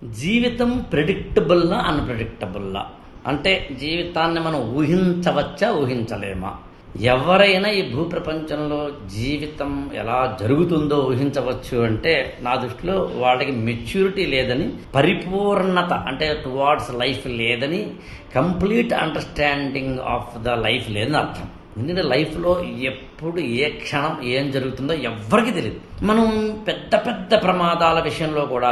జీవితం ప్రెడిక్టబుల్లా అన్ప్రెడిక్టబుల్లా అంటే జీవితాన్ని మనం ఊహించవచ్చా ఊహించలేమా? ఎవరైనా ఈ భూప్రపంచంలో జీవితం ఎలా జరుగుతుందో ఊహించవచ్చు అంటే నా దృష్టిలో వాళ్ళకి మెచ్యూరిటీ లేదని, పరిపూర్ణత అంటే టువార్డ్స్ లైఫ్ లేదని, complete understanding of the life లేదని అర్థం. ఎందుకంటే లైఫ్లో ఎప్పుడు ఏ క్షణం ఏం జరుగుతుందో ఎవ్వరికీ తెలియదు. మనం పెద్ద పెద్ద ప్రమాదాల విషయంలో కూడా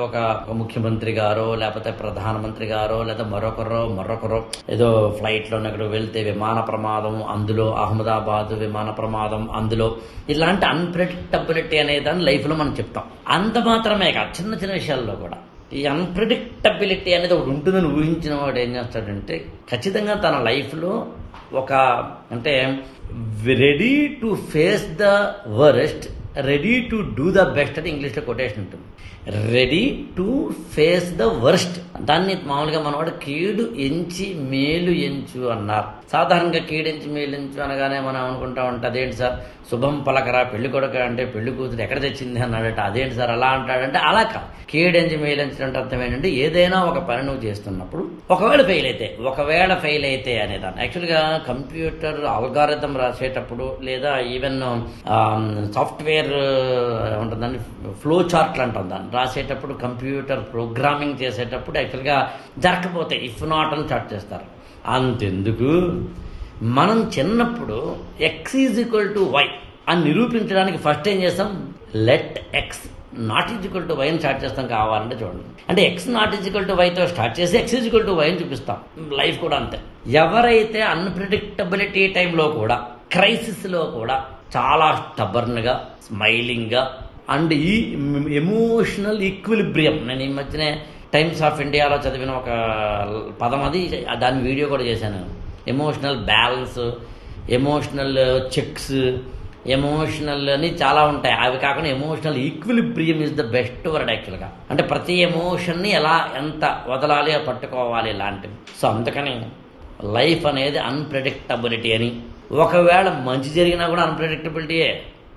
ఒక ముఖ్యమంత్రి గారో లేకపోతే ప్రధానమంత్రి గారో లేదా మరొకరో ఏదో ఫ్లైట్లో ఎక్కడ వెళ్తే విమాన ప్రమాదం, అందులో అహ్మదాబాద్ విమాన ప్రమాదం, అందులో ఇలాంటి అన్ప్రెడిక్టబిలిటీ అనే దాన్ని లైఫ్లో మనం చెప్తాం. అంత మాత్రమే కాదు, చిన్న చిన్న విషయాల్లో కూడా ఈ అన్ప్రెడిక్టబిలిటీ అనేది ఒకటి ఉంటుందని ఊహించిన వాడు ఏం చేస్తాడంటే ఖచ్చితంగా తన లైఫ్లో ఒక అంటే ready to face the worst, ready to do the best అని ఇంగ్లీష్లో కొటేషన్ ఉంటుంది. Ready to face the worst, దాన్ని మామూలుగా మనవాడు కీడు ఎంచి మేలు ఎంచు అన్నారు. సాధారణంగా కీడెంచి మేలు ఎంచు అనగానే మనం అనుకుంటా ఉంటాం, అదేంటి సార్ శుభం పలకరా పెళ్లి కొడుక అంటే పెళ్లి కూతురు ఎక్కడ తెచ్చింది అన్నాడట, అదేంటి సార్ అలా అంటాడంటే అలా కాదు. కీడెంచి మేలించడం అర్థం ఏంటంటే ఏదైనా ఒక పని నువ్వు చేస్తున్నప్పుడు ఒకవేళ ఫెయిల్ అయితే అనేదాన్ని యాక్చువల్గా కంప్యూటర్ అల్గారిథం రాసేటప్పుడు లేదా ఈవెన్ సాఫ్ట్వేర్ ఉంటుందని ఫ్లో చార్ట్లు అంటాం దాన్ని రాసేటప్పుడు, కంప్యూటర్ ప్రోగ్రామింగ్ చేసేటప్పుడు యాక్చువల్గా జరగకపోతే ఇఫ్ నాట్ అని చార్ట్ చేస్తారు. అంతెందుకు మనం చిన్నప్పుడు X is equal to Y అని నిరూపించడానికి ఫస్ట్ ఏం చేస్తాం, let X not is equal to Y అని స్టార్ట్ చేస్తాం. కావాలంటే చూడండి, అంటే X not is equal to వైతో స్టార్ట్ చేసి X is equal to Y అని చూపిస్తాం. లైఫ్ కూడా అంతే. ఎవరైతే అన్ప్రెడిక్టబిలిటీ టైంలో కూడా, క్రైసిస్లో కూడా చాలా స్టబర్న్గా, స్మైలింగ్గా అండ్ ఈ ఎమోషనల్ ఈక్విలిబ్రియం, నేను ఈ మధ్యనే టైమ్స్ ఆఫ్ ఇండియాలో చదివిన ఒక పదం అది, దాని వీడియో కూడా చేశాను. Emotional balance, emotional checks, emotional అని చాలా ఉంటాయి. అవి కాకుండా emotional equilibrium is the best word యాక్చువల్గా. అంటే ప్రతి ఎమోషన్ని ఎలా ఎంత వదలాలి పట్టుకోవాలి ఇలాంటివి. సో అందుకని లైఫ్ అనేది అన్ప్రెడిక్టబిలిటీ అని. ఒకవేళ మంచి జరిగినా కూడా అన్ప్రెడిక్టబిలిటీయే.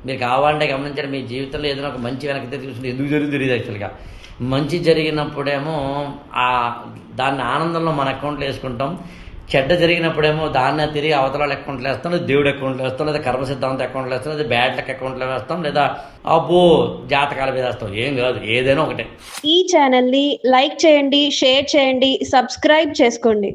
మీరు కావాలంటే గమనించారు, మీ జీవితంలో ఏదైనా ఒక మంచి వెనక్కి తీసుకుంటే ఎందుకు జరిగింది తెలియదు యాక్చువల్గా. మంచి జరిగినప్పుడేమో దాన్ని ఆనందంలో మన అకౌంట్లో వేసుకుంటాం, చెడ్డ జరిగినప్పుడేమో దాన్ని తిరిగి అవతల అకౌంట్లో వేస్తాం, లేదా దేవుడి అకౌంట్లో వేస్తాం, లేదా కర్మ సిద్ధాంత అకౌంట్లో వేస్తాం, లేదా బ్యాడ్ లక్ అకౌంట్లో వేస్తాం, లేదా అబ్బో జాతకాల మీద వేస్తాం. ఏం కాదు, ఏదైనా ఒకటే. ఈ ఛానల్ని లైక్ చేయండి, షేర్ చేయండి, సబ్స్క్రైబ్ చేసుకోండి.